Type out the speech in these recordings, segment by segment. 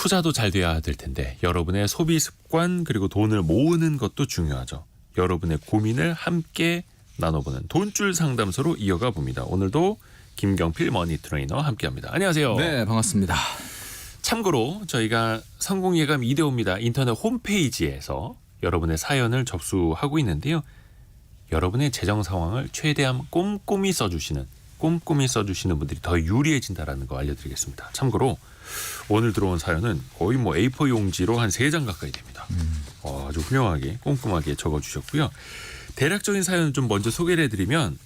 투자도 잘 돼야 될 텐데 여러분의 소비 습관 그리고 돈을 모으는 것도 중요하죠. 여러분의 고민을 함께 나눠보는 돈줄 상담소로 이어가 봅니다. 오늘도 김경필 머니 트레이너 함께합니다. 안녕하세요. 네, 반갑습니다. 참고로 저희가 성공예감 2대5입니다. 인터넷 홈페이지에서 여러분의 사연을 접수하고 있는데요. 여러분의 재정 상황을 최대한 꼼꼼히 써주시는 분들이 더 유리해진다는 거 알려드리겠습니다. 참고로 오늘 들어온 사연은 거의 A4 용지로 한 3장 가까이 됩니다. 아주 훌륭하게 꼼꼼하게 적어주셨고요. 대략적인 사연을 좀 먼저 소개를 해드리면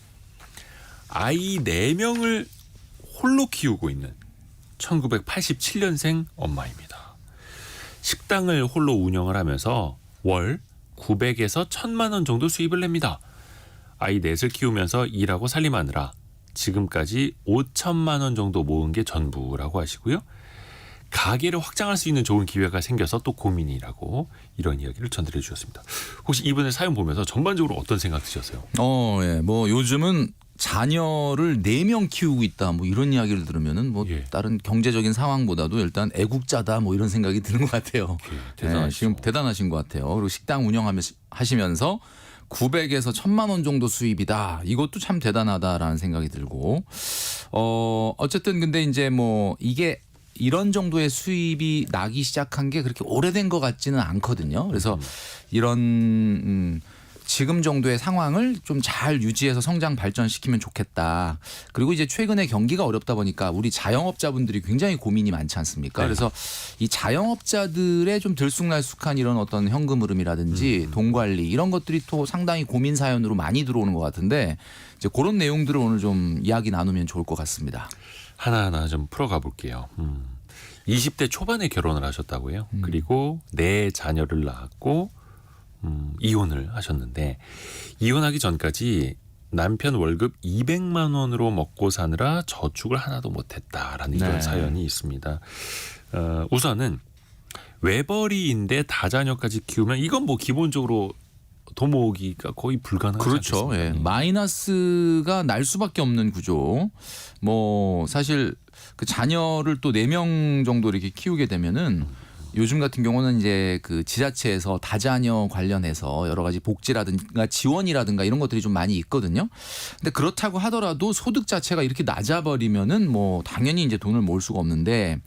아이 4명을 홀로 키우고 있는 1987년생 엄마입니다. 식당을 홀로 운영을 하면서 월 900에서 1000만 원 정도 수입을 냅니다. 아이 넷을 키우면서 일하고 살림하느라 지금까지 5천만 원 정도 모은 게 전부라고 하시고요. 가게를 확장할 수 있는 좋은 기회가 생겨서 또 고민이라고 이런 이야기를 전달해 주셨습니다. 혹시 이분의 사연 보면서 전반적으로 어떤 생각 드셨어요? 예. 요즘은 자녀를 4명 키우고 있다 이런 이야기를 들으면은 다른 경제적인 상황보다도 일단 애국자다 이런 생각이 드는 것 같아요. 대단하시죠. 지금 대단하신 것 같아요. 그리고 식당 운영하시면서 900에서 1000만 원 정도 수입이다. 이것도 참 대단하다라는 생각이 들고 어쨌든 근데 이제 이게 이런 정도의 수입이 나기 시작한 게 그렇게 오래된 것 같지는 않거든요. 그래서 이런 지금 정도의 상황을 좀 잘 유지해서 성장 발전시키면 좋겠다. 그리고 이제 최근에 경기가 어렵다 보니까 우리 자영업자분들이 굉장히 고민이 많지 않습니까? 네. 그래서 이 자영업자들의 좀 들쑥날쑥한 이런 어떤 현금 흐름이라든지 돈 관리 이런 것들이 또 상당히 고민 사연으로 많이 들어오는 것 같은데 이제 그런 내용들을 오늘 좀 이야기 나누면 좋을 것 같습니다. 하나하나 좀 풀어가 볼게요. 20대 초반에 결혼을 하셨다고요. 그리고 4 자녀를 낳았고 이혼을 하셨는데 이혼하기 전까지 남편 월급 200만 원으로 먹고 사느라 저축을 하나도 못했다라는 이런 사연이 있습니다. 우선은 외벌이인데 다자녀까지 키우면 이건 기본적으로 돈 모으기가 거의 불가능하지 그렇죠. 않겠습니까? 예. 마이너스가 날 수밖에 없는 구조. 사실 그 자녀를 또 4명 정도 이렇게 키우게 되면은 요즘 같은 경우는 이제 그 지자체에서 다자녀 관련해서 여러 가지 복지라든가 지원이라든가 이런 것들이 좀 많이 있거든요. 근데 그렇다고 하더라도 소득 자체가 이렇게 낮아버리면은 당연히 이제 돈을 모을 수가 없는데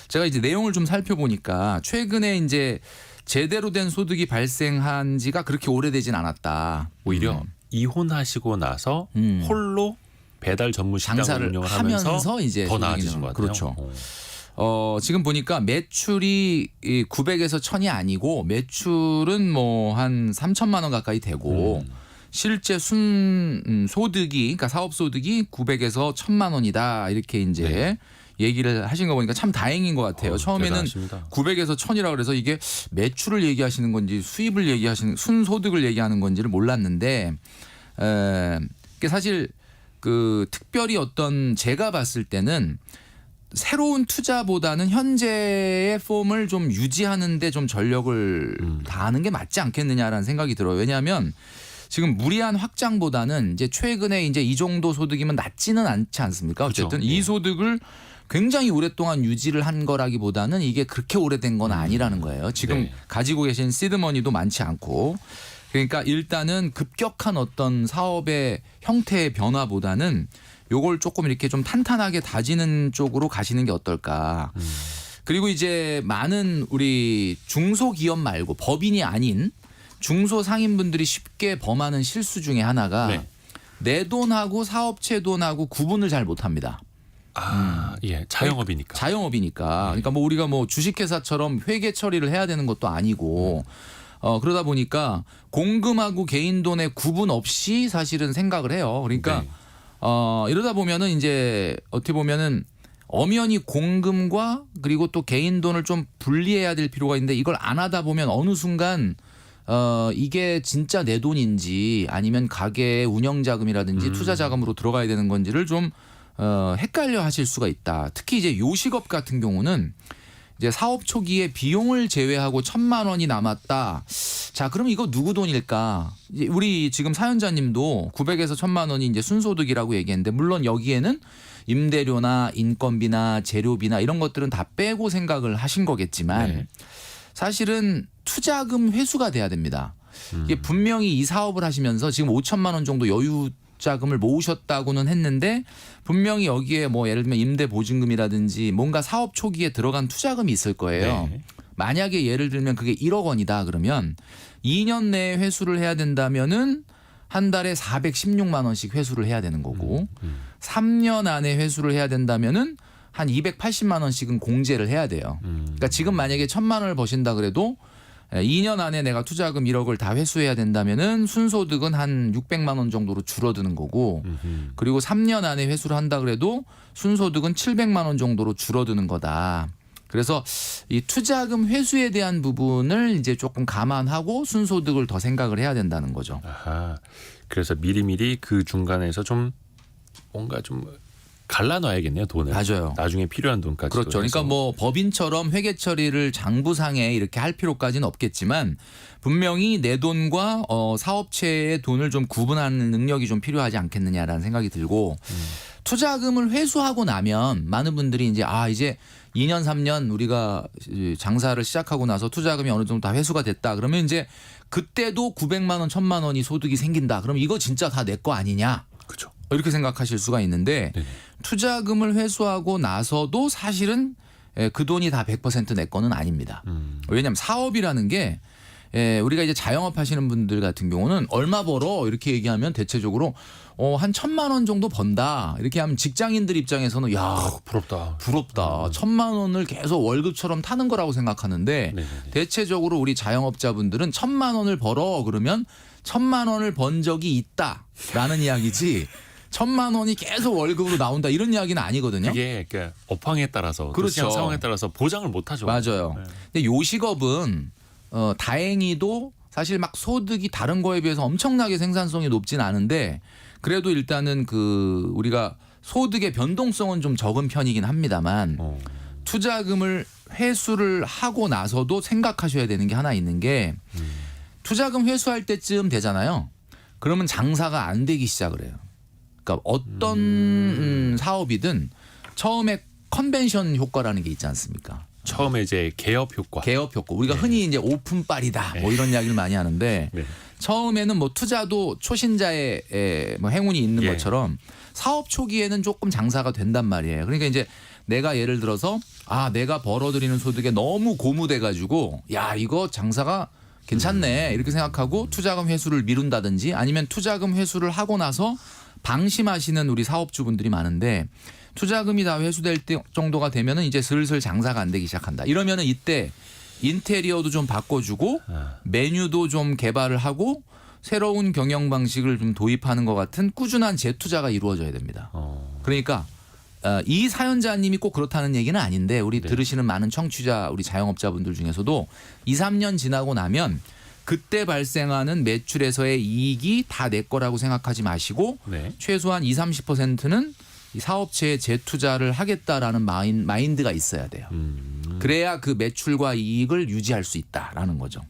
제가 이제 내용을 좀 살펴보니까 최근에 이제 제대로 된 소득이 발생한 지가 그렇게 오래되진 않았다. 오히려 이혼하시고 나서 홀로 배달 전문 식당을 장사를 운영을 하면서 이제 더 나아지신 것 같아요. 그렇죠. 지금 보니까 매출이 900에서 1000이 아니고 매출은 한 3천만 원 가까이 되고 실제 소득이 그러니까 사업 소득이 900에서 1000만 원이다 이렇게 이제 얘기를 하신 거 보니까 참 다행인 것 같아요. 처음에는 대단하십니다. 900에서 1000이라 그래서 이게 매출을 얘기하시는 건지 수입을 얘기하시는 순소득을 얘기하는 건지를 몰랐는데 이게 사실 그 특별히 제가 봤을 때는 새로운 투자보다는 현재의 폼을 좀 유지하는 데 좀 전력을 다하는 게 맞지 않겠느냐라는 생각이 들어요. 왜냐하면 지금 무리한 확장보다는 이제 최근에 이제 이 정도 소득이면 낮지는 않지 않습니까? 어쨌든 그렇죠. 이 소득을 굉장히 오랫동안 유지를 한 거라기보다는 이게 그렇게 오래된 건 아니라는 거예요. 지금 가지고 계신 시드머니도 많지 않고 그러니까 일단은 급격한 어떤 사업의 형태의 변화보다는 요걸 조금 이렇게 좀 탄탄하게 다지는 쪽으로 가시는 게 어떨까. 그리고 이제 많은 우리 중소기업 말고 법인이 아닌 중소상인분들이 쉽게 범하는 실수 중에 하나가 내 돈하고 사업체 돈하고 구분을 잘 못합니다. 자영업이니까. 자영업이니까. 그러니까 우리가 주식회사처럼 회계 처리를 해야 되는 것도 아니고 그러다 보니까 공금하고 개인 돈의 구분 없이 사실은 생각을 해요. 그러니까 이러다 보면은 이제 어떻게 보면은 엄연히 공금과 그리고 또 개인 돈을 좀 분리해야 될 필요가 있는데 이걸 안 하다 보면 어느 순간 이게 진짜 내 돈인지 아니면 가게의 운영 자금이라든지 투자 자금으로 들어가야 되는 건지를 좀 헷갈려 하실 수가 있다. 특히 이제 요식업 같은 경우는 이제 사업 초기에 비용을 제외하고 1000만 원이 남았다. 자, 그럼 이거 누구 돈일까? 우리 지금 사연자님도 900에서 1000만 원이 이제 순소득이라고 얘기했는데 물론 여기에는 임대료나 인건비나 재료비나 이런 것들은 다 빼고 생각을 하신 거겠지만 네. 사실은 투자금 회수가 돼야 됩니다. 이게 분명히 이 사업을 하시면서 지금 5천만 원 정도 여유 자금을 모으셨다고는 했는데 분명히 여기에 뭐 예를 들면 임대 보증금이라든지 뭔가 사업 초기에 들어간 투자금이 있을 거예요. 네. 만약에 예를 들면 그게 1억 원이다 그러면 2년 내에 회수를 해야 된다면은 한 달에 416만 원씩 회수를 해야 되는 거고 3년 안에 회수를 해야 된다면은 한 280만 원씩은 공제를 해야 돼요. 그러니까 지금 만약에 1,000만 원을 버신다 그래도 2년 안에 내가 투자금 1억을 다 회수해야 된다면은 순소득은 한 600만 원 정도로 줄어드는 거고 그리고 3년 안에 회수를 한다 그래도 순소득은 700만 원 정도로 줄어드는 거다. 그래서 이 투자금 회수에 대한 부분을 이제 조금 감안하고 순소득을 더 생각을 해야 된다는 거죠. 아하. 그래서 미리미리 그 중간에서 좀 뭔가 좀 갈라놔야겠네요, 돈을. 맞아요. 나중에 필요한 돈까지. 그렇죠. 그러니까 뭐 법인처럼 회계 처리를 장부상에 이렇게 할 필요까지는 없겠지만 분명히 내 돈과 사업체의 돈을 좀 구분하는 능력이 좀 필요하지 않겠느냐라는 생각이 들고 투자금을 회수하고 나면 많은 분들이 이제 이제 2년 3년 우리가 장사를 시작하고 나서 투자금이 어느 정도 다 회수가 됐다. 그러면 이제 그때도 900만 원, 1,000만 원이 소득이 생긴다. 그럼 이거 진짜 다 내 거 아니냐? 그렇죠. 이렇게 생각하실 수가 있는데 네네. 투자금을 회수하고 나서도 사실은 그 돈이 다 100% 내 거는 아닙니다. 왜냐하면 사업이라는 게 우리가 이제 자영업 하시는 분들 같은 경우는 얼마 벌어 이렇게 얘기하면 대체적으로 한 1,000만 원 정도 번다 이렇게 하면 직장인들 입장에서는 야 부럽다. 부럽다. 1,000만 원을 계속 월급처럼 타는 거라고 생각하는데 네네네. 대체적으로 우리 자영업자분들은 1,000만 원을 벌어 그러면 1,000만 원을 번 적이 있다라는 이야기지 1,000만 원이 계속 월급으로 나온다 이런 이야기는 아니거든요. 이게 그러니까 업황에 따라서 또 그렇죠. 시장 상황에 따라서 보장을 못 하죠. 맞아요. 네. 근데 요 직업은 다행히도 사실 막 소득이 다른 거에 비해서 엄청나게 생산성이 높진 않은데 그래도 일단은 그 우리가 소득의 변동성은 좀 적은 편이긴 합니다만 투자금을 회수를 하고 나서도 생각하셔야 되는 게 하나 있는 게 투자금 회수할 때쯤 되잖아요. 그러면 장사가 안 되기 시작을 해요. 그러니까 어떤 사업이든 처음에 컨벤션 효과라는 게 있지 않습니까? 처음에 이제 개업 효과. 개업 효과. 우리가 흔히 이제 오픈빨이다. 뭐 이런 이야기를 많이 하는데 네. 처음에는 뭐 투자도 초신자의 뭐 행운이 있는 예. 것처럼 사업 초기에는 조금 장사가 된단 말이에요. 그러니까 이제 내가 예를 들어서 내가 벌어들이는 소득에 너무 고무돼 가지고 야 이거 장사가 괜찮네 이렇게 생각하고 투자금 회수를 미룬다든지 아니면 투자금 회수를 하고 나서 방심하시는 우리 사업주분들이 많은데 투자금이 다 회수될 때 정도가 되면은 이제 슬슬 장사가 안 되기 시작한다. 이러면은 이때 인테리어도 좀 바꿔주고 메뉴도 좀 개발을 하고 새로운 경영 방식을 좀 도입하는 것 같은 꾸준한 재투자가 이루어져야 됩니다. 그러니까 이 사연자님이 꼭 그렇다는 얘기는 아닌데 우리 네. 들으시는 많은 청취자 우리 자영업자분들 중에서도 2, 3년 지나고 나면 그때 발생하는 매출에서의 이익이 다 내 거라고 생각하지 마시고 네. 최소한 20, 30%는 이 사업체에 재투자를 하겠다라는 마인드가 있어야 돼요. 그래야 그 매출과 이익을 유지할 수 있다라는 거죠.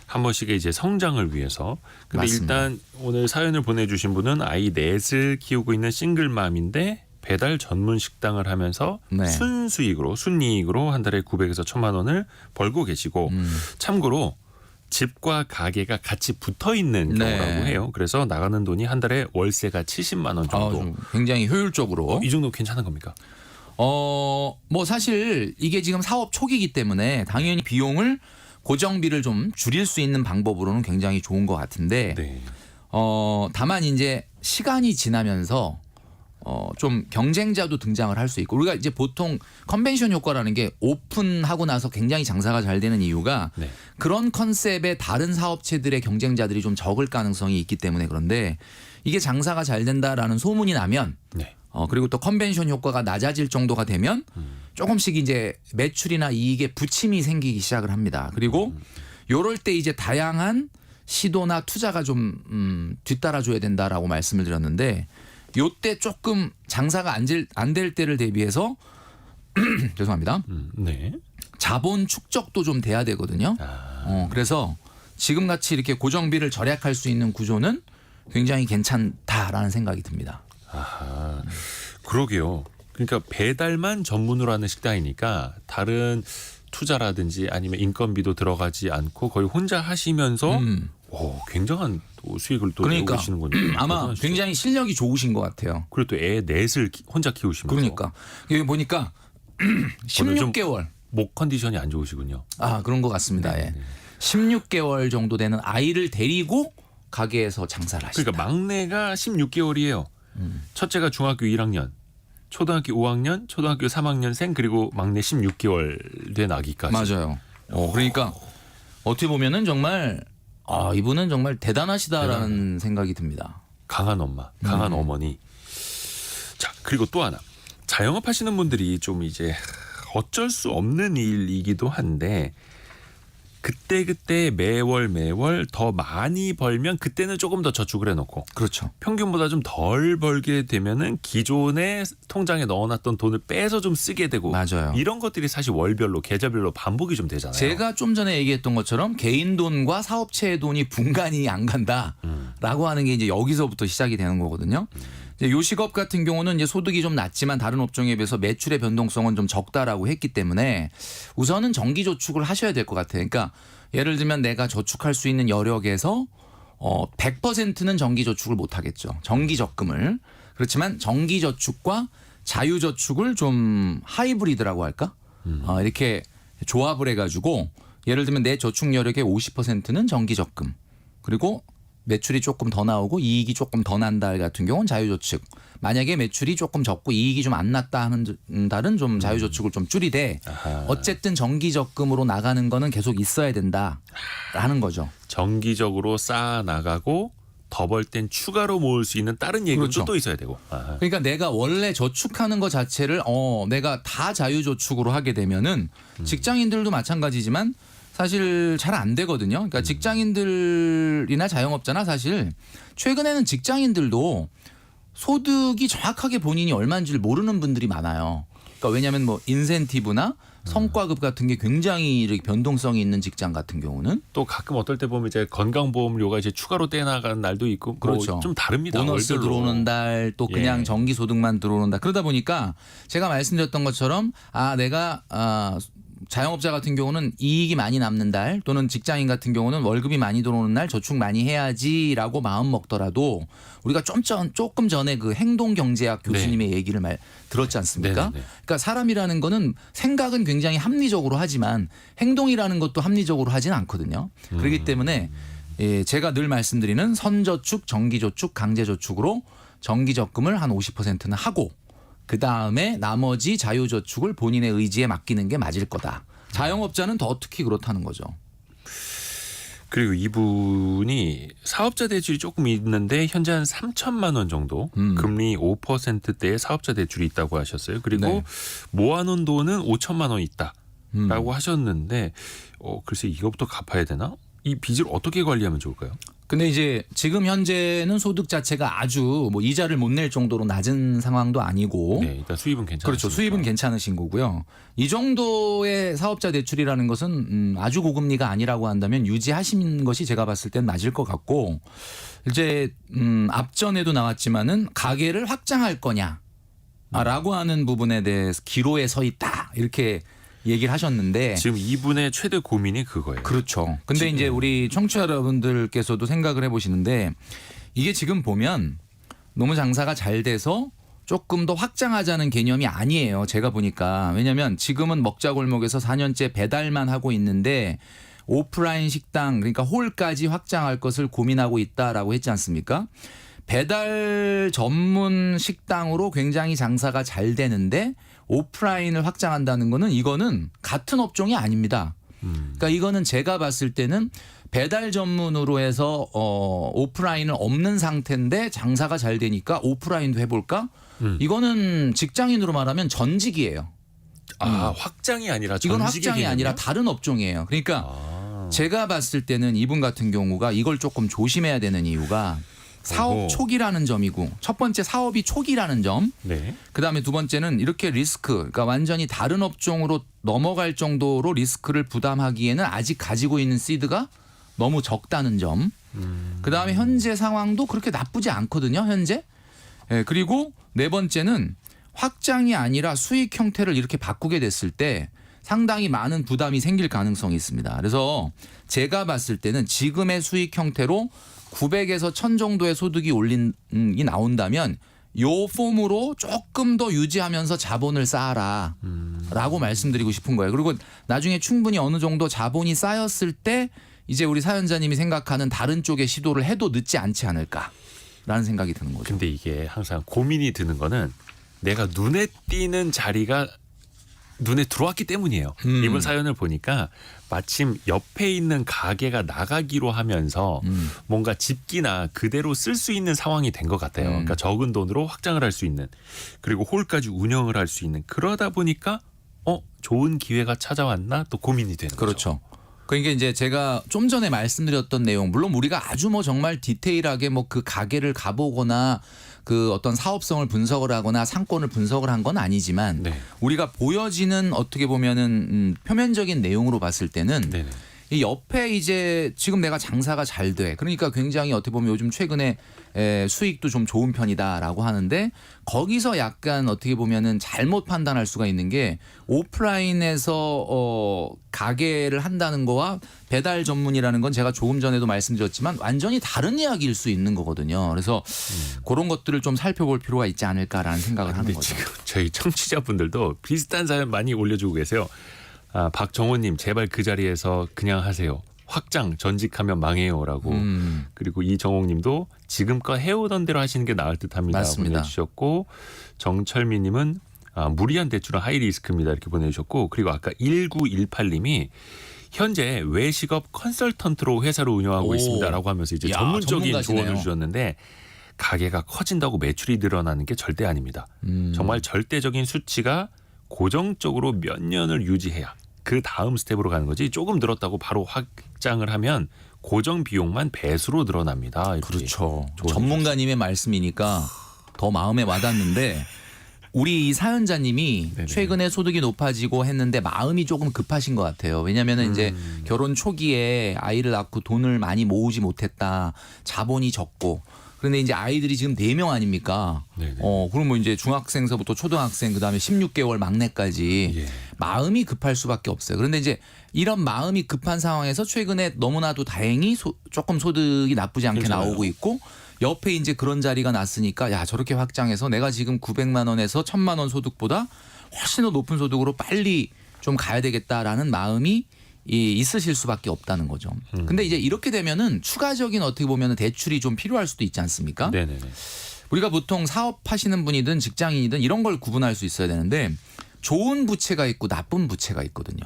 한 번씩의 이제 성장을 위해서. 근데 맞습니다. 일단 오늘 사연을 보내주신 분은 아이 넷을 키우고 있는 싱글맘인데 배달 전문 식당을 하면서 네. 순이익으로 한 달에 900에서 1,000만 원을 벌고 계시고 참고로 집과 가게가 같이 붙어 있는 네. 경우라고 해요. 그래서 나가는 돈이 한 달에 월세가 70만 원 정도. 좀 굉장히 효율적으로. 이 정도 괜찮은 겁니까? 뭐 사실 이게 지금 사업 초기이기 때문에 당연히 비용을 고정비를 좀 줄일 수 있는 방법으로는 굉장히 좋은 것 같은데 네. 다만 이제 시간이 지나면서 좀 경쟁자도 등장을 할 수 있고 우리가 이제 보통 컨벤션 효과라는 게 오픈하고 나서 굉장히 장사가 잘 되는 이유가 네. 그런 컨셉의 다른 사업체들의 경쟁자들이 좀 적을 가능성이 있기 때문에 그런데 이게 장사가 잘 된다라는 소문이 나면 네. 그리고 또 컨벤션 효과가 낮아질 정도가 되면 조금씩 이제 매출이나 이익에 부침이 생기기 시작을 합니다. 그리고 요럴 때 이제 다양한 시도나 투자가 좀 뒤따라줘야 된다라고 말씀을 드렸는데 요때 조금 장사가 안 될 때를 대비해서 죄송합니다. 네. 자본 축적도 좀 돼야 되거든요. 그래서 지금같이 이렇게 고정비를 절약할 수 있는 구조는 굉장히 괜찮다라는 생각이 듭니다. 아하. 그러게요. 그러니까 배달만 전문으로 하는 식당이니까 다른 투자라든지 아니면 인건비도 들어가지 않고 거의 혼자 하시면서 굉장한 또 수익을 또 그러니까 내고 계시는군요. 아마 대단하시죠. 굉장히 실력이 좋으신 것 같아요. 그리고 또 애 넷을 혼자 키우시면서 그러니까 여기 보니까 16개월 목 컨디션이 안 좋으시군요. 그런 것 같습니다. 예. 16개월 정도 되는 아이를 데리고 가게에서 장사를 하시다. 그러니까 막내가 16개월이에요. 첫째가 중학교 1학년, 초등학교 5학년, 초등학교 3학년생 그리고 막내 16개월 된 아기까지. 맞아요. 그러니까 어떻게 보면은 정말 이분은 정말 대단하시다라는 생각이 듭니다. 강한 엄마, 강한 어머니. 자, 그리고 또 하나. 자영업 하시는 분들이 좀 이제 어쩔 수 없는 일이기도 한데 그때 매월 더 많이 벌면 그때는 조금 더 저축을 해놓고 그렇죠. 평균보다 좀 덜 벌게 되면은 기존에 통장에 넣어놨던 돈을 빼서 좀 쓰게 되고 맞아요. 이런 것들이 사실 월별로 계좌별로 반복이 좀 되잖아요. 제가 좀 전에 얘기했던 것처럼 개인 돈과 사업체의 돈이 분간이 안 간다라고 하는 게 이제 여기서부터 시작이 되는 거거든요. 이제 요식업 같은 경우는 이제 소득이 좀 낮지만 다른 업종에 비해서 매출의 변동성은 좀 적다라고 했기 때문에 우선은 정기 저축을 하셔야 될 것 같아요. 그러니까 예를 들면 내가 저축할 수 있는 여력에서 100%는 정기 저축을 못 하겠죠. 정기 적금을. 그렇지만 정기 저축과 자유 저축을 좀 하이브리드라고 할까? 이렇게 조합을 해가지고 예를 들면 내 저축 여력의 50%는 정기 적금 그리고 매출이 조금 더 나오고 이익이 조금 더 난다 같은 경우는 자유저축. 만약에 매출이 조금 적고 이익이 좀 안 났다 하는 달은 좀 자유저축을 좀 줄이되 어쨌든 정기적금으로 나가는 거는 계속 있어야 된다라는 거죠. 정기적으로 쌓아 나가고 더 벌 땐 추가로 모을 수 있는 다른 예금도 그렇죠. 또 있어야 되고. 그러니까 내가 원래 저축하는 것 자체를 내가 다 자유저축으로 하게 되면은 직장인들도 마찬가지지만 사실 잘 안 되거든요. 그러니까 직장인들이나 자영업자나 사실 최근에는 직장인들도 소득이 정확하게 본인이 얼마인지를 모르는 분들이 많아요. 그러니까 왜냐하면 뭐 인센티브나 성과급 같은 게 굉장히 이렇게 변동성이 있는 직장 같은 경우는 또 가끔 어떨 때 보면 이제 건강보험료가 이제 추가로 떼나가는 날도 있고 그렇죠. 뭐 좀 다릅니다. 보너스 월별로. 들어오는 달 또 그냥 예. 정기소득만 들어오는 달 그러다 보니까 제가 말씀드렸던 것처럼 내가 자영업자 같은 경우는 이익이 많이 남는 달 또는 직장인 같은 경우는 월급이 많이 들어오는 날 저축 많이 해야지라고 마음 먹더라도 우리가 조금 전에 그 행동경제학 교수님의 얘기를 들었지 않습니까? 네네네. 그러니까 사람이라는 거는 생각은 굉장히 합리적으로 하지만 행동이라는 것도 합리적으로 하진 않거든요. 그렇기 때문에 제가 늘 말씀드리는 선저축, 정기저축, 강제저축으로 정기적금을 한 50%는 하고 그다음에 나머지 자유저축을 본인의 의지에 맡기는 게 맞을 거다. 자영업자는 더 특히 그렇다는 거죠. 그리고 이분이 사업자 대출이 조금 있는데 현재 한 3천만 원 정도 금리 5%대의 사업자 대출이 있다고 하셨어요. 그리고 네. 모아놓은 돈은 5천만 원 있다라고 하셨는데 글쎄 이거부터 갚아야 되나? 이 빚을 어떻게 관리하면 좋을까요? 근데 이제 지금 현재는 소득 자체가 아주 뭐 이자를 못 낼 정도로 낮은 상황도 아니고 네, 일단 수입은 괜찮으시니까. 그렇죠. 수입은 괜찮으신 거고요. 이 정도의 사업자 대출이라는 것은 아주 고금리가 아니라고 한다면 유지하신 것이 제가 봤을 땐 맞을 것 같고 이제 앞전에도 나왔지만은 가게를 확장할 거냐라고 하는 부분에 대해서 기로에 서 있다 이렇게 얘기를 하셨는데 지금 이분의 최대 고민이 그거예요. 그렇죠. 근데 이제 우리 청취자 여러분들께서도 생각을 해보시는데 이게 지금 보면 너무 장사가 잘 돼서 조금 더 확장하자는 개념이 아니에요. 제가 보니까. 왜냐하면 지금은 먹자골목에서 4년째 배달만 하고 있는데 오프라인 식당 그러니까 홀까지 확장할 것을 고민하고 있다라고 했지 않습니까? 배달 전문 식당으로 굉장히 장사가 잘 되는데 오프라인을 확장한다는 거는 이거는 같은 업종이 아닙니다. 그러니까 이거는 제가 봤을 때는 배달 전문으로 해서 오프라인은 없는 상태인데 장사가 잘 되니까 오프라인도 해볼까? 이거는 직장인으로 말하면 전직이에요. 확장이 아니라 이건 전직의 확장이 개념이요? 아니라 다른 업종이에요. 그러니까 제가 봤을 때는 이분 같은 경우가 이걸 조금 조심해야 되는 이유가 사업 오호. 초기라는 점이고 첫 번째 사업이 초기라는 점 네. 그다음에 두 번째는 이렇게 리스크 그러니까 완전히 다른 업종으로 넘어갈 정도로 리스크를 부담하기에는 아직 가지고 있는 시드가 너무 적다는 점 그다음에 현재 상황도 그렇게 나쁘지 않거든요. 현재. 그리고 네 번째는 확장이 아니라 수익 형태를 이렇게 바꾸게 됐을 때 상당히 많은 부담이 생길 가능성이 있습니다. 그래서 제가 봤을 때는 지금의 수익 형태로 900에서 1000 정도의 소득이 나온다면 요 폼으로 조금 더 유지하면서 자본을 쌓아라 라고 말씀드리고 싶은 거예요. 그리고 나중에 충분히 어느 정도 자본이 쌓였을 때 이제 우리 사연자님이 생각하는 다른 쪽의 시도를 해도 늦지 않지 않을까라는 생각이 드는 거죠. 근데 이게 항상 고민이 드는 거는 내가 눈에 띄는 자리가 눈에 들어왔기 때문이에요. 이번 사연을 보니까 마침 옆에 있는 가게가 나가기로 하면서 뭔가 집기나 그대로 쓸 수 있는 상황이 된 것 같아요. 그러니까 적은 돈으로 확장을 할 수 있는, 그리고 홀까지 운영을 할 수 있는, 그러다 보니까 좋은 기회가 찾아왔나 또 고민이 되는 거죠. 그렇죠. 그러니까 이제 제가 좀 전에 말씀드렸던 내용, 물론 우리가 아주 뭐 정말 디테일하게 뭐 그 가게를 가보거나 그 어떤 사업성을 분석을 하거나 상권을 분석을 한 건 아니지만 네. 우리가 보여지는 어떻게 보면은 표면적인 내용으로 봤을 때는 네네. 이 옆에 이제 지금 내가 장사가 잘 돼. 그러니까 굉장히 어떻게 보면 요즘 최근에 수익도 좀 좋은 편이다라고 하는데 거기서 약간 어떻게 보면은 잘못 판단할 수가 있는 게 오프라인에서 가게를 한다는 거와 배달 전문이라는 건 제가 조금 전에도 말씀드렸지만 완전히 다른 이야기일 수 있는 거거든요. 그래서 그런 것들을 좀 살펴볼 필요가 있지 않을까라는 생각을 하는 근데 거죠. 지금 저희 청취자분들도 비슷한 사연 많이 올려주고 계세요. 박정호님 제발 그 자리에서 그냥 하세요. 확장 전직하면 망해요라고. 그리고 이정옥님도 지금껏 해오던 대로 하시는 게 나을 듯합니다. 맞습니다. 보내주셨고 정철미님은 무리한 대출은 하이리스크입니다 이렇게 보내주셨고, 그리고 아까 1918님이 현재 외식업 컨설턴트로 회사를 운영하고 오. 있습니다라고 하면서 이제 야, 전문적인 전문가시네요. 조언을 주셨는데 가게가 커진다고 매출이 늘어나는 게 절대 아닙니다. 정말 절대적인 수치가 고정적으로 몇 년을 유지해야 그 다음 스텝으로 가는 거지, 조금 늘었다고 바로 확장을 하면 고정 비용만 배수로 늘어납니다. 이렇게 그렇죠. 조언해 전문가님의 말씀이니까 더 마음에 와닿는데 우리 이 사연자님이 네네. 최근에 소득이 높아지고 했는데 마음이 조금 급하신 것 같아요. 왜냐하면 이제 결혼 초기에 아이를 낳고 돈을 많이 모으지 못했다. 자본이 적고. 그런데 이제 아이들이 지금 4명 아닙니까? 네네. 그럼 뭐 이제 중학생서부터 초등학생 그다음에 16개월 막내까지 예. 마음이 급할 수밖에 없어요. 그런데 이제 이런 마음이 급한 상황에서 최근에 너무나도 다행히 조금 소득이 나쁘지 않게 괜찮아요. 나오고 있고 옆에 이제 그런 자리가 났으니까 야 저렇게 확장해서 내가 지금 900만 원에서 1000만 원 소득보다 훨씬 더 높은 소득으로 빨리 좀 가야 되겠다라는 마음이 있으실 수밖에 없다는 거죠. 근데 이제 이렇게 되면은 추가적인 어떻게 보면은 대출이 좀 필요할 수도 있지 않습니까? 네네네. 우리가 보통 사업하시는 분이든 직장인이든 이런 걸 구분할 수 있어야 되는데 좋은 부채가 있고 나쁜 부채가 있거든요.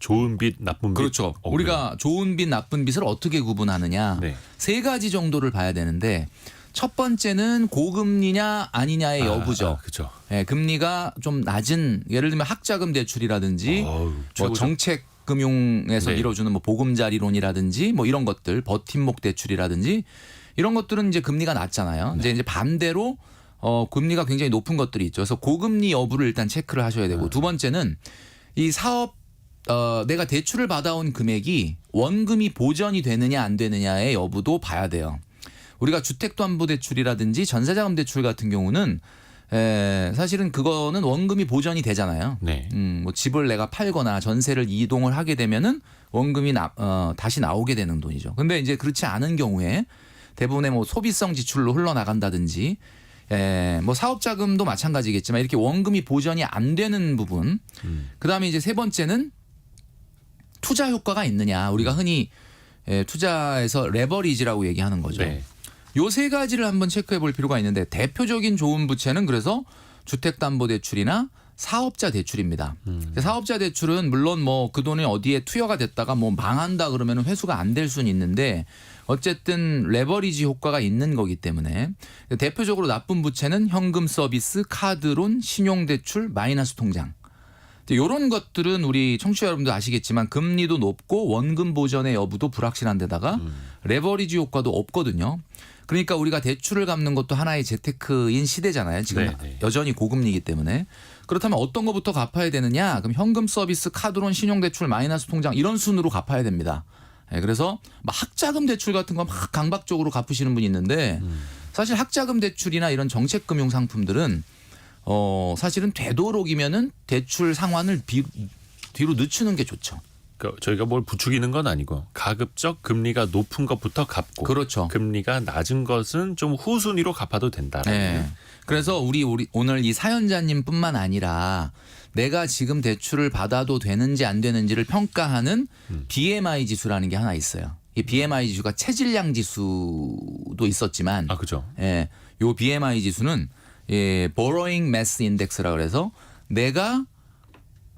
좋은 빚, 나쁜 빚. 그렇죠. 우리가 좋은 빚, 나쁜 빚을 어떻게 구분하느냐. 네. 3가지 정도를 봐야 되는데 첫 번째는 고금리냐 아니냐의 여부죠. 그렇죠. 예, 금리가 좀 낮은 예를 들면 학자금 대출이라든지 뭐 최고죠. 정책 금융에서 네. 이뤄주는 뭐 보금자리론이라든지 뭐 이런 것들 버팀목 대출이라든지 이런 것들은 이제 금리가 낮잖아요. 네. 이제 반대로 금리가 굉장히 높은 것들이 있죠. 그래서 고금리 여부를 일단 체크를 하셔야 되고 두 번째는 이 사업 내가 대출을 받아온 금액이 원금이 보전이 되느냐 안 되느냐의 여부도 봐야 돼요. 우리가 주택담보대출이라든지 전세자금 대출 같은 경우는 사실은 그거는 원금이 보전이 되잖아요. 네. 뭐 집을 내가 팔거나 전세를 이동을 하게 되면은 원금이 다시 나오게 되는 돈이죠. 근데 이제 그렇지 않은 경우에 대부분의 뭐 소비성 지출로 흘러나간다든지 뭐 사업자금도 마찬가지겠지만 이렇게 원금이 보전이 안 되는 부분. 그다음에 이제 세 번째는 투자 효과가 있느냐. 우리가 흔히 투자에서 레버리지라고 얘기하는 거죠. 네. 요 3가지를 한번 체크해 볼 필요가 있는데 대표적인 좋은 부채는 그래서 주택담보대출이나 사업자 대출입니다. 사업자 대출은 물론 뭐 그 돈이 어디에 투여가 됐다가 뭐 망한다 그러면 회수가 안 될 수는 있는데 어쨌든 레버리지 효과가 있는 거기 때문에 대표적으로 나쁜 부채는 현금 서비스, 카드론, 신용대출, 마이너스 통장. 이런 것들은 우리 청취자 여러분도 아시겠지만 금리도 높고 원금 보전의 여부도 불확실한 데다가 레버리지 효과도 없거든요. 그러니까 우리가 대출을 갚는 것도 하나의 재테크인 시대잖아요. 지금 네. 여전히 고금리이기 때문에. 그렇다면 어떤 것부터 갚아야 되느냐? 그럼 현금 서비스, 카드론, 신용대출, 마이너스 통장 이런 순으로 갚아야 됩니다. 그래서 막 학자금 대출 같은 거 막 강박적으로 갚으시는 분이 있는데 사실 학자금 대출이나 이런 정책금융 상품들은 사실은 되도록이면은 대출 상환을 뒤로 늦추는 게 좋죠. 그러니까 저희가 뭘 부추기는 건 아니고 가급적 금리가 높은 것부터 갚고 그렇죠. 금리가 낮은 것은 좀 후순위로 갚아도 된다라는. 네. 그래서 우리 오늘 이 사연자님뿐만 아니라 내가 지금 대출을 받아도 되는지 안 되는지를 평가하는 BMI 지수라는 게 하나 있어요. 이 BMI 지수가 체질량 지수도 있었지만, 아 그죠. 예, 요 BMI 지수는 borrowing mass index라 그래서 내가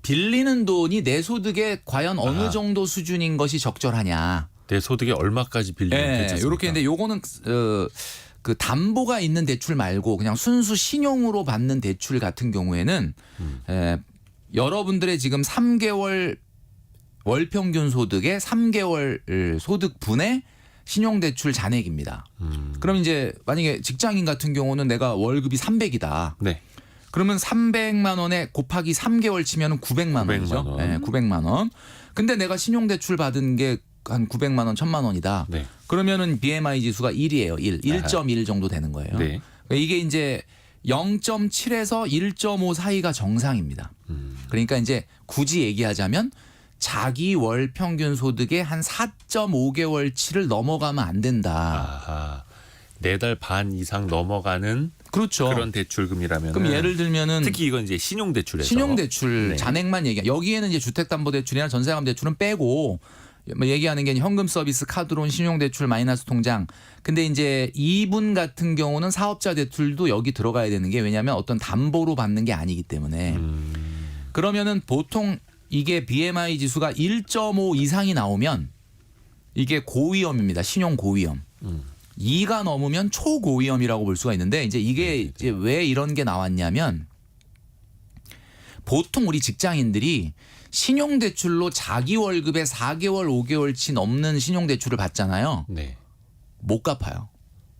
빌리는 돈이 내 소득에 과연 어느 정도 수준인 것이 적절하냐. 내 소득에 얼마까지 빌리면 예, 괜찮습니까? 이렇게 근데 요거는 그 담보가 있는 대출 말고 그냥 순수 신용으로 받는 대출 같은 경우에는 여러분들의 지금 3개월 월 평균 소득의 3개월 소득 분의 신용대출 잔액입니다. 그럼 이제 만약에 직장인 같은 경우는 내가 월급이 300이다. 네. 그러면 300만 원에 곱하기 3개월 치면 900만 원이죠. 900만 원. 네, 900만 원. 근데 내가 신용대출 받은 게 한 900만 원, 1000만 원이다. 네. 그러면은 BMI 지수가 1이에요. 1.1 정도 되는 거예요. 네. 이게 이제 0.7에서 1.5 사이가 정상입니다. 그러니까 이제 굳이 얘기하자면 자기 월 평균 소득의 한 4.5개월치를 넘어가면 안 된다. 아하. 4달 반 이상 넘어가는 그렇죠. 그런 대출금이라면 그럼 예를 들면은 특히 이건 이제 신용대출에서 신용대출 네. 잔액만 여기에는 이제 주택담보대출이나 전세감대출은 빼고 얘기하는 게 현금 서비스, 카드론, 신용대출, 마이너스 통장. 근데 이제 이분 같은 경우는 사업자 대출도 여기 들어가야 되는 게 왜냐하면 어떤 담보로 받는 게 아니기 때문에 그러면은 보통 이게 BMI 지수가 1.5 이상이 나오면 이게 고위험입니다. 신용 고위험. 2가 넘으면 초고위험이라고 볼 수가 있는데 이제 이게 이제 왜 이런 게 나왔냐면 보통 우리 직장인들이 신용대출로 자기 월급의 4개월, 5개월치 넘는 신용대출을 받잖아요. 네. 못 갚아요.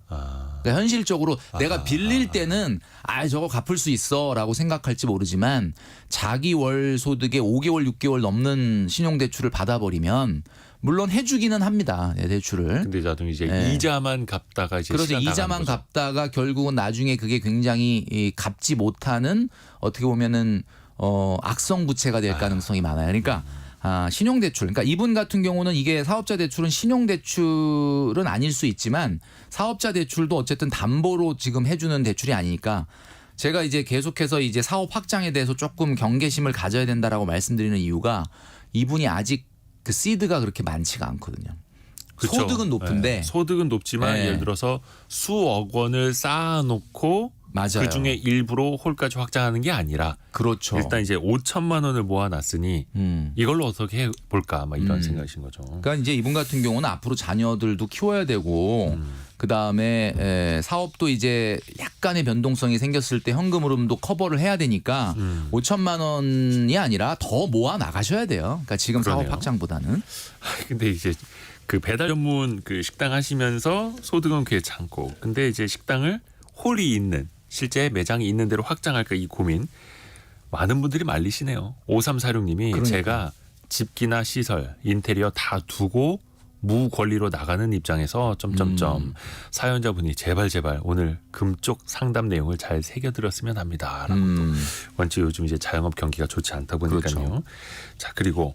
아. 그러니까 현실적으로 내가 빌릴 때는 저거 갚을 수 있어라고 생각할지 모르지만 자기 월 소득의 5개월, 6개월 넘는 신용대출을 받아버리면 물론 해주기는 합니다. 대출을. 근데 나중에 이제 네. 이자만 갚다가 이제 그렇죠. 시간 나가는 이자만 거죠. 갚다가 결국은 나중에 그게 굉장히 갚지 못하는 어떻게 보면은 악성 부채가 될 가능성이 많아요. 그러니까 신용대출. 그러니까 이분 같은 경우는 이게 사업자 대출은 신용대출은 아닐 수 있지만 사업자 대출도 어쨌든 담보로 지금 해주는 대출이 아니니까 제가 이제 계속해서 이제 사업 확장에 대해서 조금 경계심을 가져야 된다라고 말씀드리는 이유가 이분이 아직 그 시드가 그렇게 많지가 않거든요. 그쵸. 소득은 높은데 네. 소득은 높지만 네. 예를 들어서 수억 원을 쌓아놓고 맞아요. 그 중에 일부로 홀까지 확장하는 게 아니라 그렇죠. 일단 이제 5천만 원을 모아놨으니 이걸로 어떻게 해볼까 막 이런 생각이신 거죠. 그러니까 이제 이분 같은 경우는 앞으로 자녀들도 키워야 되고 그 다음에 사업도 이제 약간의 변동성이 생겼을 때 현금 흐름도 커버를 해야 되니까 5천만 원이 아니라 더 모아 나가셔야 돼요. 그러니까 지금 그러네요. 사업 확장보다는. 근데 이제 그 배달 전문 그 식당 하시면서 소득은 괜찮고 근데 이제 식당을 홀이 있는 실제 매장이 있는 대로 확장할까 이 고민 많은 분들이 말리시네요. 5346님이 그러니까. 제가 집기나 시설, 인테리어 다 두고 무권리로 나가는 입장에서 점점점 사연자분이 제발 오늘 금쪽 상담 내용을 잘 새겨들었으면 합니다라고 또 원체 요즘 이제 자영업 경기가 좋지 않다 보니까요. 그렇죠. 자 그리고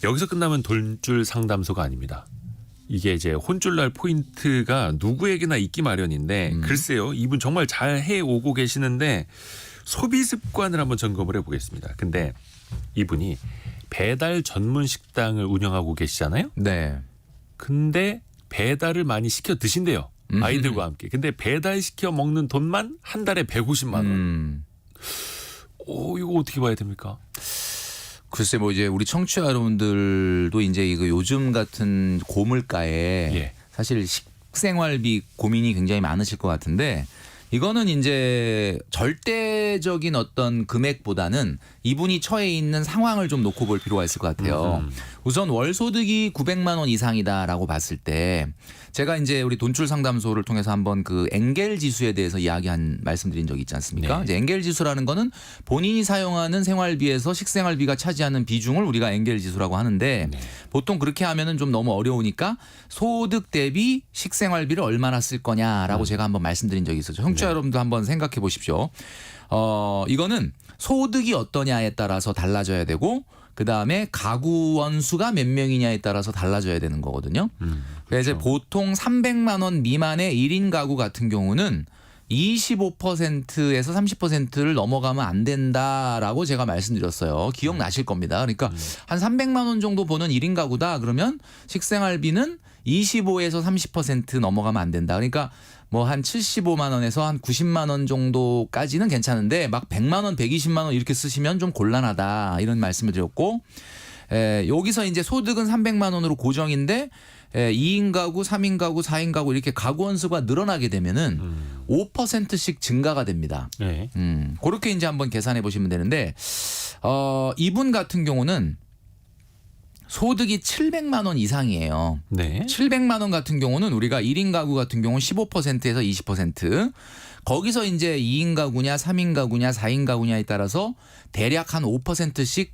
여기서 끝나면 돈줄 상담소가 아닙니다. 이게 이제 혼쭐날 포인트가 누구에게나 있기 마련인데 글쎄요 이분 정말 잘 해오고 계시는데 소비 습관을 한번 점검을 해보겠습니다. 근데 이분이 배달 전문 식당을 운영하고 계시잖아요. 네. 근데 배달을 많이 시켜 드신대요. 아이들과 함께. 근데 배달시켜 먹는 돈만 한 달에 150만 원. 이거 어떻게 봐야 됩니까? 글쎄 뭐 이제 우리 청취자 여러분들도 이제 이거 요즘 같은 고물가에 예. 사실 식생활비 고민이 굉장히 많으실 것 같은데 이거는 이제 절대적인 어떤 금액보다는 이분이 처해 있는 상황을 좀 놓고 볼 필요가 있을 것 같아요. 우선 월 소득이 900만 원 이상이다라고 봤을 때 제가 이제 우리 돈줄 상담소를 통해서 한번 그 엥겔 지수에 대해서 말씀드린 적이 있지 않습니까? 네. 이제 엥겔 지수라는 거는 본인이 사용하는 생활비에서 식생활비가 차지하는 비중을 우리가 엥겔 지수라고 하는데 네. 보통 그렇게 하면은 좀 너무 어려우니까 소득 대비 식생활비를 얼마나 쓸 거냐라고 제가 한번 말씀드린 적이 있었죠. 청취자 여러분도 한번 생각해 보십시오. 이거는 소득이 어떠냐에 따라서 달라져야 되고 그다음에 가구 원수가 몇 명이냐에 따라서 달라져야 되는 거거든요. 그래서 이제 보통 300만 원 미만의 1인 가구 같은 경우는 25%에서 30%를 넘어가면 안 된다라고 제가 말씀드렸어요. 기억나실 겁니다. 그러니까 한 300만 원 정도 버는 1인 가구다 그러면 식생활비는 25에서 30% 넘어가면 안 된다. 그러니까 뭐 한 75만 원에서 한 90만 원 정도까지는 괜찮은데 막 100만 원, 120만 원 이렇게 쓰시면 좀 곤란하다 이런 말씀을 드렸고 여기서 이제 소득은 300만 원으로 고정인데 2인 가구, 3인 가구, 4인 가구 이렇게 가구 원수가 늘어나게 되면은 5%씩 증가가 됩니다. 네. 그렇게 이제 한번 계산해 보시면 되는데 이분 같은 경우는 소득이 700만 원 이상이에요. 네. 700만 원 같은 경우는 우리가 1인 가구 같은 경우는 15%에서 20%. 거기서 이제 2인 가구냐, 3인 가구냐, 4인 가구냐에 따라서 대략 한 5%씩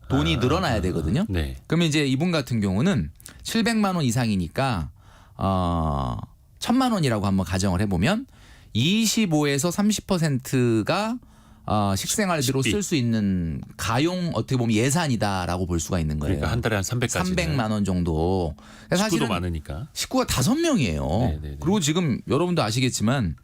돈이 늘어나야 되거든요. 네. 그러면 이제 이분 같은 경우는 700만 원 이상이니까 1000만 원이라고 한번 가정을 해보면 25에서 30%가 식생활비로 식비. 쓸 수 있는 가용 어떻게 보면 예산이다라고 볼 수가 있는 거예요. 그러니까 한 달에 한 300까지. 300만 원 정도. 식구도 사실은 많으니까. 식구가 5명이에요. 네네네. 그리고 지금 여러분도 아시겠지만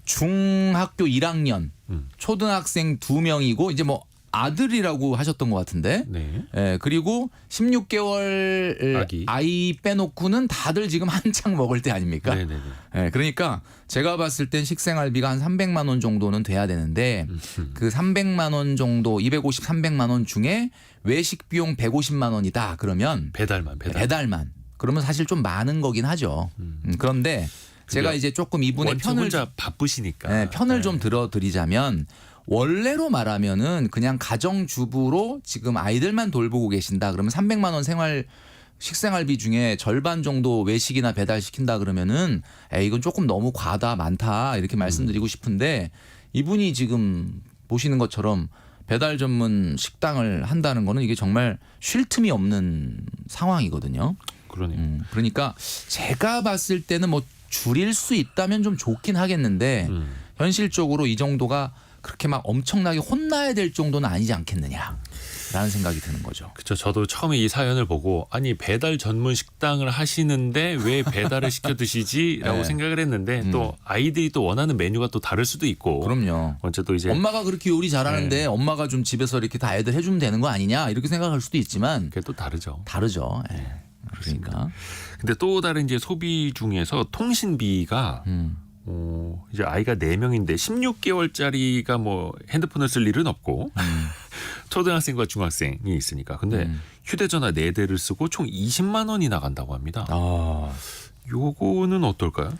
중학교 1학년, 초등학생 2명이고 이제 뭐 아들이라고 하셨던 것 같은데. 네. 예, 그리고 16개월 아이 빼놓고는 다들 지금 한창 먹을 때 아닙니까? 네네네. 예, 그러니까 제가 봤을 땐 식생활비가 한 300만 원 정도는 돼야 되는데 그 300만 원 정도 250, 300만 원 중에 외식 비용 150만 원이다. 그러면 배달만. 그러면 사실 좀 많은 거긴 하죠. 그런데 제가 이제 조금 이분의 편을 혼자 바쁘시니까. 편을 좀 들어드리자면 원래로 말하면은 그냥 가정주부로 지금 아이들만 돌보고 계신다. 그러면 300만 원 식생활비 중에 절반 정도 외식이나 배달시킨다 그러면은 이건 조금 너무 과다 많다 이렇게 말씀드리고 싶은데 이분이 지금 보시는 것처럼 배달 전문 식당을 한다는 거는 이게 정말 쉴 틈이 없는 상황이거든요. 그러네요. 그러니까 제가 봤을 때는 뭐 줄일 수 있다면 좀 좋긴 하겠는데 현실적으로 이 정도가 그렇게 막 엄청나게 혼나야 될 정도는 아니지 않겠느냐라는 생각이 드는 거죠. 그렇죠. 저도 처음에 이 사연을 보고 아니 배달 전문 식당을 하시는데 왜 배달을 시켜 드시지라고 네. 생각을 했는데 또 아이들이 또 원하는 메뉴가 또 다를 수도 있고. 그럼요. 언제 또 이제 엄마가 그렇게 요리 잘하는데 엄마가 좀 집에서 이렇게 다 애들 해주면 되는 거 아니냐 이렇게 생각할 수도 있지만 그게 또 다르죠. 다르죠. 예. 그러니까. 근데 또 다른 이제 소비 중에서 통신비가 이제 아이가 4명인데 16개월짜리가 뭐 핸드폰을 쓸 일은 없고 초등학생과 중학생이 있으니까. 근데 휴대전화 4대를 쓰고 총 20만 원이 나간다고 합니다. 요거는 어떨까요?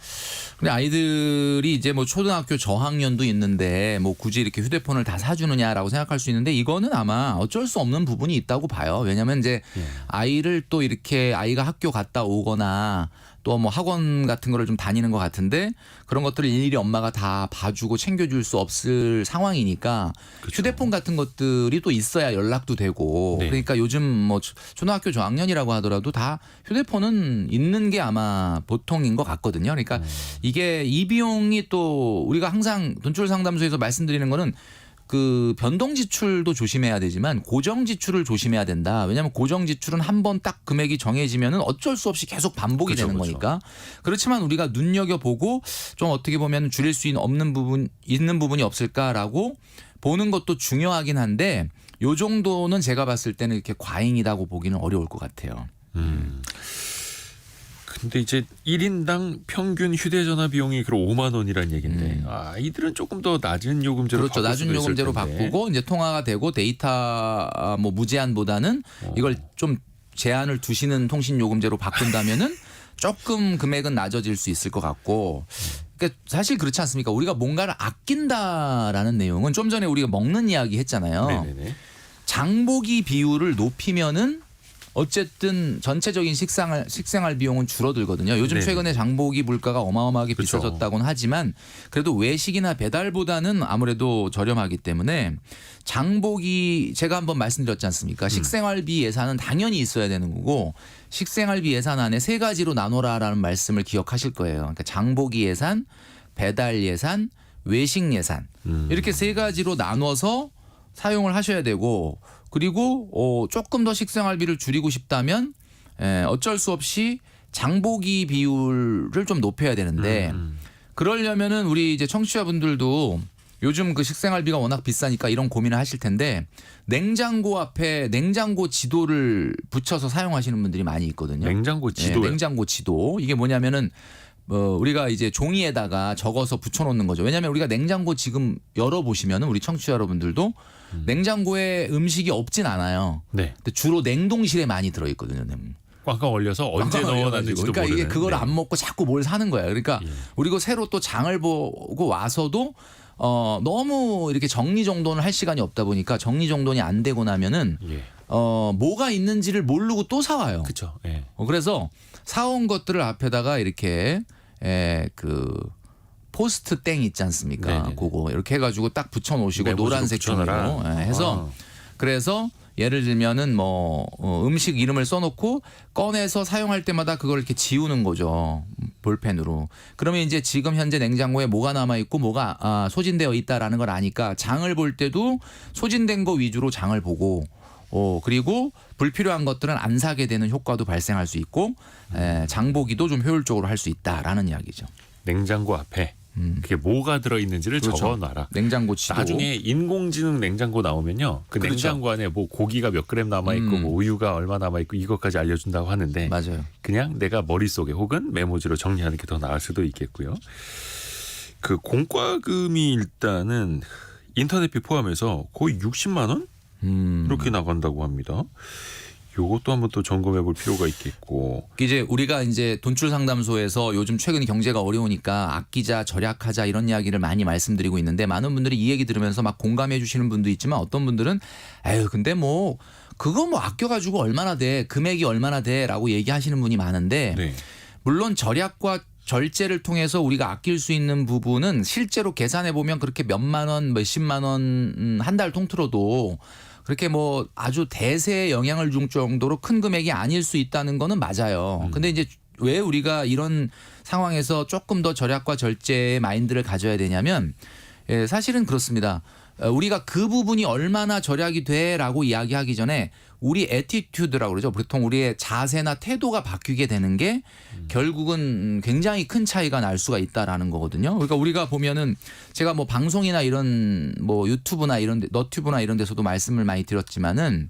근데 아이들이 이제 뭐 초등학교 저학년도 있는데 뭐 굳이 이렇게 휴대폰을 다 사주느냐라고 생각할 수 있는데 이거는 아마 어쩔 수 없는 부분이 있다고 봐요. 왜냐하면 이제 아이를 또 이렇게 아이가 학교 갔다 오거나 또 뭐 학원 같은 거를 좀 다니는 것 같은데 그런 것들을 일일이 엄마가 다 봐주고 챙겨줄 수 없을 상황이니까 그렇죠. 휴대폰 같은 것들이 또 있어야 연락도 되고 네. 그러니까 요즘 뭐 초등학교 저학년이라고 하더라도 다 휴대폰은 있는 게 아마 보통인 것 같거든요. 그러니까 이게 이 비용이 또 우리가 항상 돈줄 상담소에서 말씀드리는 거는 그 변동 지출도 조심해야 되지만 고정 지출을 조심해야 된다. 왜냐하면 고정 지출은 한 번 딱 금액이 정해지면은 어쩔 수 없이 계속 반복이 되는 거니까. 그렇지만 우리가 눈여겨 보고 좀 어떻게 보면 줄일 수 있는 부분이 없을까라고 보는 것도 중요하긴 한데 요 정도는 제가 봤을 때는 이렇게 과잉이라고 보기는 어려울 것 같아요. 근데 이제 1인당 평균 휴대전화 비용이 그럼 5만 원이라는 얘기인데 아이들은 조금 더 낮은 요금제로 그렇죠. 바꿀 낮은 수도 있을 요금제로 텐데. 바꾸고 이제 통화가 되고 데이터 뭐 무제한보다는 이걸 좀 제한을 두시는 통신 요금제로 바꾼다면은 조금 금액은 낮아질 수 있을 것 같고. 그러니까 사실 그렇지 않습니까? 우리가 뭔가를 아낀다라는 내용은 좀 전에 우리가 먹는 이야기 했잖아요. 네네네. 장보기 비율을 높이면은 어쨌든 전체적인 식생활 비용은 줄어들거든요. 요즘 네네. 최근에 장보기 물가가 어마어마하게 그렇죠. 비싸졌다고는 하지만 그래도 외식이나 배달보다는 아무래도 저렴하기 때문에 장보기 제가 한번 말씀드렸지 않습니까? 식생활비 예산은 당연히 있어야 되는 거고 식생활비 예산 안에 3가지로 나눠라라는 말씀을 기억하실 거예요. 그러니까 장보기 예산, 배달 예산, 외식 예산 이렇게 세 가지로 나눠서 사용을 하셔야 되고 그리고 조금 더 식생활비를 줄이고 싶다면 어쩔 수 없이 장보기 비율을 좀 높여야 되는데 그러려면은 우리 이제 청취자분들도 요즘 그 식생활비가 워낙 비싸니까 이런 고민을 하실 텐데 냉장고 앞에 냉장고 지도를 붙여서 사용하시는 분들이 많이 있거든요. 냉장고 지도요? 네, 냉장고 지도. 이게 뭐냐면은 우리가 이제 종이에다가 적어서 붙여놓는 거죠. 왜냐하면 우리가 냉장고 지금 열어보시면은 우리 청취자 여러분들도 냉장고에 음식이 없진 않아요. 네. 근데 주로 냉동실에 많이 들어있거든요. 꽝꽝 얼려서 언제 넣어놨는지도 그러니까 모르는. 이게 그걸 네. 안 먹고 자꾸 뭘 사는 거야. 그러니까 그리고 새로 또 장을 보고 와서도 너무 이렇게 정리정돈을 할 시간이 없다 보니까 정리정돈이 안 되고 나면은 예. 뭐가 있는지를 모르고 또 사와요. 그렇죠. 예. 그래서 사온 것들을 앞에다가 이렇게 그 포스트 땡 있지 않습니까? 네네네. 그거 이렇게 해가지고 딱 붙여놓으시고 메모지로 노란색 종이로 붙여놔라. 해서 그래서 예를 들면은 뭐 음식 이름을 써놓고 꺼내서 사용할 때마다 그걸 이렇게 지우는 거죠. 볼펜으로. 그러면 이제 지금 현재 냉장고에 뭐가 남아 있고 뭐가 소진되어 있다라는 걸 아니까 장을 볼 때도 소진된 거 위주로 장을 보고 그리고 불필요한 것들은 안 사게 되는 효과도 발생할 수 있고 장보기도 좀 효율적으로 할 수 있다라는 이야기죠. 냉장고 앞에 그게 뭐가 들어있는지를 그렇죠. 적어놔라. 냉장고 지도. 나중에 인공지능 냉장고 나오면요. 그 그렇죠. 냉장고 안에 뭐 고기가 몇 그램 남아있고 뭐 우유가 얼마 남아있고 이것까지 알려준다고 하는데 맞아요. 그냥 내가 머릿속에 혹은 메모지로 정리하는 게 더 나을 수도 있겠고요. 그 공과금이 일단은 인터넷비 포함해서 거의 60만 원? 이렇게 나간다고 합니다. 요것도 한번 또 점검해 볼 필요가 있겠고. 이제 우리가 이제 돈줄 상담소에서 요즘 최근 경제가 어려우니까 아끼자 절약하자 이런 이야기를 많이 말씀드리고 있는데 많은 분들이 이 얘기 들으면서 막 공감해 주시는 분도 있지만 어떤 분들은 에휴 근데 뭐 그거 뭐 아껴가지고 얼마나 돼 금액이 얼마나 돼라고 얘기하시는 분이 많은데 네. 물론 절약과 절제를 통해서 우리가 아낄 수 있는 부분은 실제로 계산해 보면 그렇게 몇만 원, 몇십만 원 한 달 통틀어도 그렇게 뭐 아주 대세에 영향을 줄 정도로 큰 금액이 아닐 수 있다는 거는 맞아요. 근데 이제 왜 우리가 이런 상황에서 조금 더 절약과 절제의 마인드를 가져야 되냐면 사실은 그렇습니다. 우리가 그 부분이 얼마나 절약이 돼라고 이야기하기 전에 우리 애티튜드라고 그러죠. 보통 우리의 자세나 태도가 바뀌게 되는 게 결국은 굉장히 큰 차이가 날 수가 있다라는 거거든요. 그러니까 우리가 보면은 제가 뭐 방송이나 이런 뭐 유튜브나 이런 너튜브나 이런 데서도 말씀을 많이 드렸지만은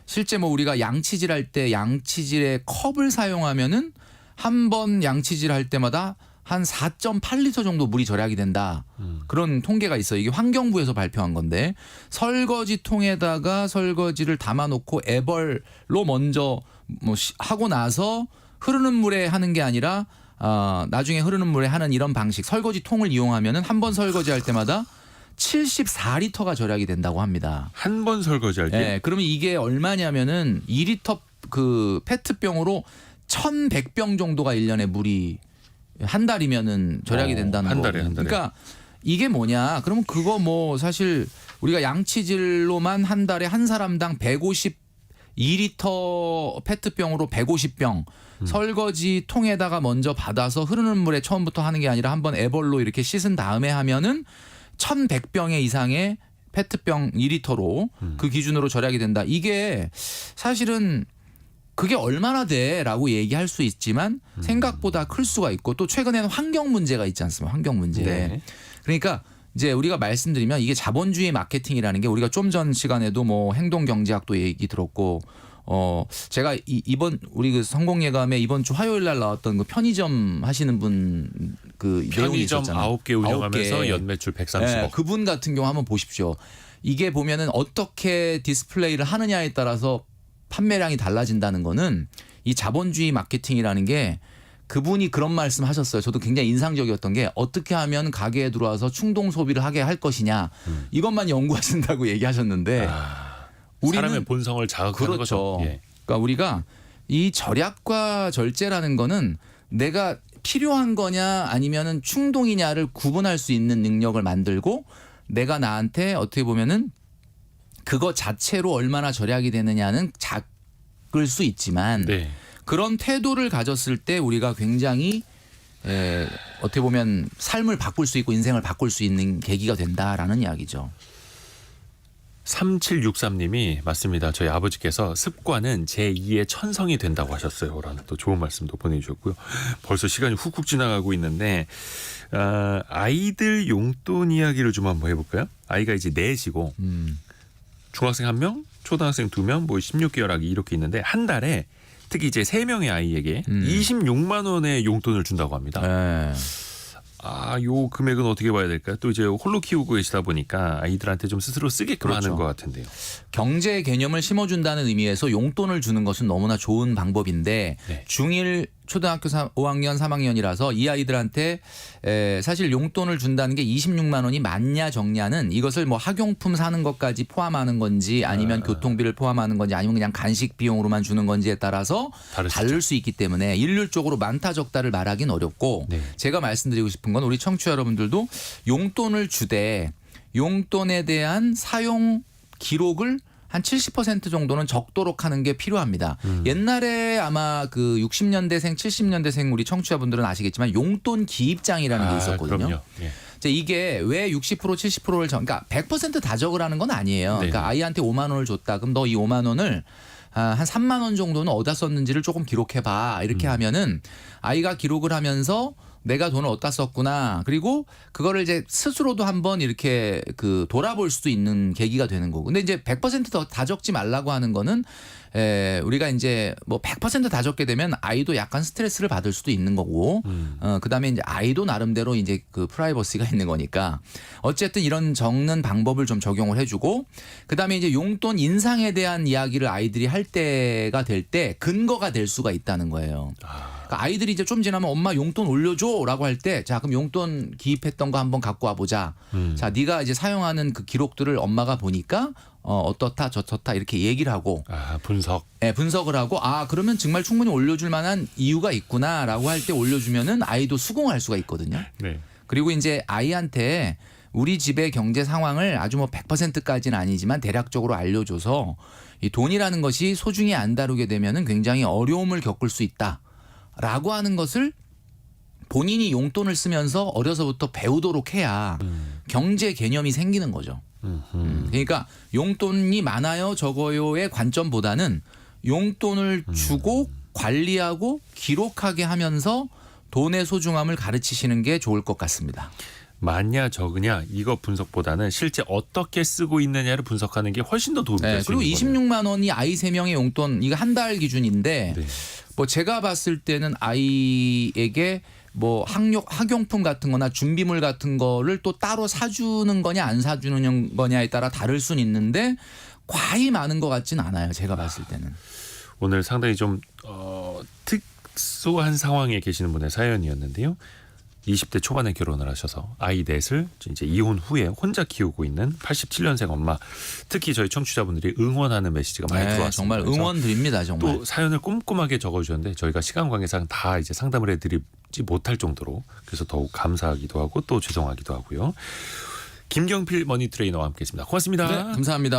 실제 뭐 우리가 양치질 할 때 양치질의 컵을 사용하면은 한 번 양치질 할 때마다 한 4.8리터 정도 물이 절약이 된다. 그런 통계가 있어요. 이게 환경부에서 발표한 건데 설거지통에다가 설거지를 담아놓고 애벌로 먼저 뭐 하고 나서 흐르는 물에 하는 게 아니라 나중에 흐르는 물에 하는 이런 방식 설거지통을 이용하면은 한 번 설거지할 때마다 74리터가 절약이 된다고 합니다. 한 번 설거지할 때. 네, 그러면 이게 얼마냐면은 2리터 그 페트병으로 1,100병 정도가 1년에 물이 한 달이면은 절약이 된다는 한 거. 달에. 그러니까 이게 뭐냐? 그러면 그거 뭐 사실 우리가 양치질로만 한 달에 한 사람당 152리터 페트병으로 150병 설거지 통에다가 먼저 받아서 흐르는 물에 처음부터 하는 게 아니라 한번 애벌로 이렇게 씻은 다음에 하면은 1,100병의 이상의 페트병 2리터로 그 기준으로 절약이 된다. 이게 사실은 그게 얼마나 돼라고 얘기할 수 있지만 생각보다 클 수가 있고 또 최근에는 환경 문제가 있지 않습니까? 환경 문제. 네. 그러니까 이제 우리가 말씀드리면 이게 자본주의 마케팅이라는 게 우리가 좀 전 시간에도 뭐 행동 경제학도 얘기 들었고 제가 이번 우리 그 성공예감에 이번 주 화요일 날 나왔던 그 편의점 하시는 분 그 내용이 편의점 있었잖아요. 9개 운영하면서 9개. 연매출 130억. 네, 그분 같은 경우 한번 보십시오. 이게 보면은 어떻게 디스플레이를 하느냐에 따라서 판매량이 달라진다는 거는 이 자본주의 마케팅이라는 게 그분이 그런 말씀 하셨어요. 저도 굉장히 인상적이었던 게 어떻게 하면 가게에 들어와서 충동 소비를 하게 할 것이냐 이것만 연구하신다고 얘기하셨는데 사람의 본성을 자극하는 그렇죠. 거죠. 예. 그러니까 우리가 이 절약과 절제라는 거는 내가 필요한 거냐 아니면은 충동이냐를 구분할 수 있는 능력을 만들고 내가 나한테 어떻게 보면은 그거 자체로 얼마나 절약이 되느냐는 작을 수 있지만 네. 그런 태도를 가졌을 때 우리가 굉장히 어떻게 보면 삶을 바꿀 수 있고 인생을 바꿀 수 있는 계기가 된다라는 이야기죠. 3763님이 맞습니다. 저희 아버지께서 습관은 제2의 천성이 된다고 하셨어요. 라는 또 좋은 말씀도 보내주셨고요. 벌써 시간이 훅훅 지나가고 있는데 아이들 용돈 이야기를 좀 한번 해볼까요? 아이가 이제 4시고 중학생 1명, 초등학생 2명, 뭐 16개월 아기 이렇게 있는데 한 달에 특히 이제 3명의 아이에게 26만 원의 용돈을 준다고 합니다. 네. 요 금액은 어떻게 봐야 될까요? 또 이제 홀로 키우고 계시다 보니까 아이들한테 좀 스스로 쓰게끔 그렇죠. 하는 것 같은데요. 경제 개념을 심어준다는 의미에서 용돈을 주는 것은 너무나 좋은 방법인데 네. 중1 초등학교 5학년 3학년이라서 이 아이들한테 사실 용돈을 준다는 게 26만 원이 맞냐 적냐는 이것을 뭐 학용품 사는 것까지 포함하는 건지 아니면 교통비를 포함하는 건지 아니면 그냥 간식 비용으로만 주는 건지에 따라서 다를 수 있기 때문에 일률적으로 많다 적다를 말하기는 어렵고 네. 제가 말씀드리고 싶은 건 우리 청취자 여러분들도 용돈을 주되 용돈에 대한 사용 기록을 한 70% 정도는 적도록 하는 게 필요합니다. 옛날에 아마 그 60년대생, 70년대생 우리 청취자분들은 아시겠지만 용돈 기입장이라는 게 있었거든요. 그럼요. 예. 이제 이게 왜 60% 70%를 그러니까 100%다 적으라는 건 아니에요. 네. 그러니까 아이한테 5만 원을 줬다. 그럼 너 이 5만 원을 한 3만 원 정도는 어디다 썼는지를 조금 기록해 봐. 이렇게 하면은 아이가 기록을 하면서 내가 돈을 어디다 썼구나. 그리고 그거를 이제 스스로도 한번 이렇게 그 돌아볼 수도 있는 계기가 되는 거고. 근데 이제 100%다 적지 말라고 하는 거는 우리가 이제 뭐 100%다 적게 되면 아이도 약간 스트레스를 받을 수도 있는 거고. 그다음에 이제 아이도 나름대로 이제 그 프라이버시가 있는 거니까 어쨌든 이런 적는 방법을 좀 적용을 해주고 그다음에 이제 용돈 인상에 대한 이야기를 아이들이 할 때가 될 때 근거가 될 수가 있다는 거예요. 그러니까 아이들이 이제 좀 지나면 엄마 용돈 올려줘라고 할 때 자 그럼 용돈 기입했던 거 한번 갖고 와보자. 자 네가 이제 사용하는 그 기록들을 엄마가 보니까 어떻다 저렇다 이렇게 얘기를 하고 분석. 네, 분석을 하고 그러면 정말 충분히 올려줄 만한 이유가 있구나라고 할 때 올려주면은 아이도 수긍할 수가 있거든요. 네. 그리고 이제 아이한테 우리 집의 경제 상황을 아주 뭐 100%까지는 아니지만 대략적으로 알려줘서 이 돈이라는 것이 소중히 안 다루게 되면은 굉장히 어려움을 겪을 수 있다라고 하는 것을 본인이 용돈을 쓰면서 어려서부터 배우도록 해야 경제 개념이 생기는 거죠. 그러니까 용돈이 많아요 적어요의 관점보다는 용돈을 주고 관리하고 기록하게 하면서 돈의 소중함을 가르치시는 게 좋을 것 같습니다. 많냐 적으냐 이거 분석보다는 실제 어떻게 쓰고 있느냐를 분석하는 게 훨씬 더 도움이 될 수 그리고 있는 거네요. 26만 원이 아이 3명의 용돈 이거 한 달 기준인데 네. 뭐 제가 봤을 때는 아이에게 뭐 학용품 같은 거나 준비물 같은 거를 또 따로 사주는 거냐 안 사주는 거냐에 따라 다를 수는 있는데 과히 많은 것 같진 않아요. 제가 봤을 때는. 오늘 상당히 좀 특수한 상황에 계시는 분의 사연이었는데요. 20대 초반에 결혼을 하셔서 아이 넷을 이제 이혼 후에 혼자 키우고 있는 87년생 엄마. 특히 저희 청취자분들이 응원하는 메시지가 많이 들어왔습니다. 정말 응원 드립니다. 정말. 또 사연을 꼼꼼하게 적어주셨는데 저희가 시간 관계상 다 이제 상담을 해드리지 못할 정도로 그래서 더욱 감사하기도 하고 또 죄송하기도 하고요. 김경필 머니 트레이너와 함께했습니다. 고맙습니다. 네, 감사합니다.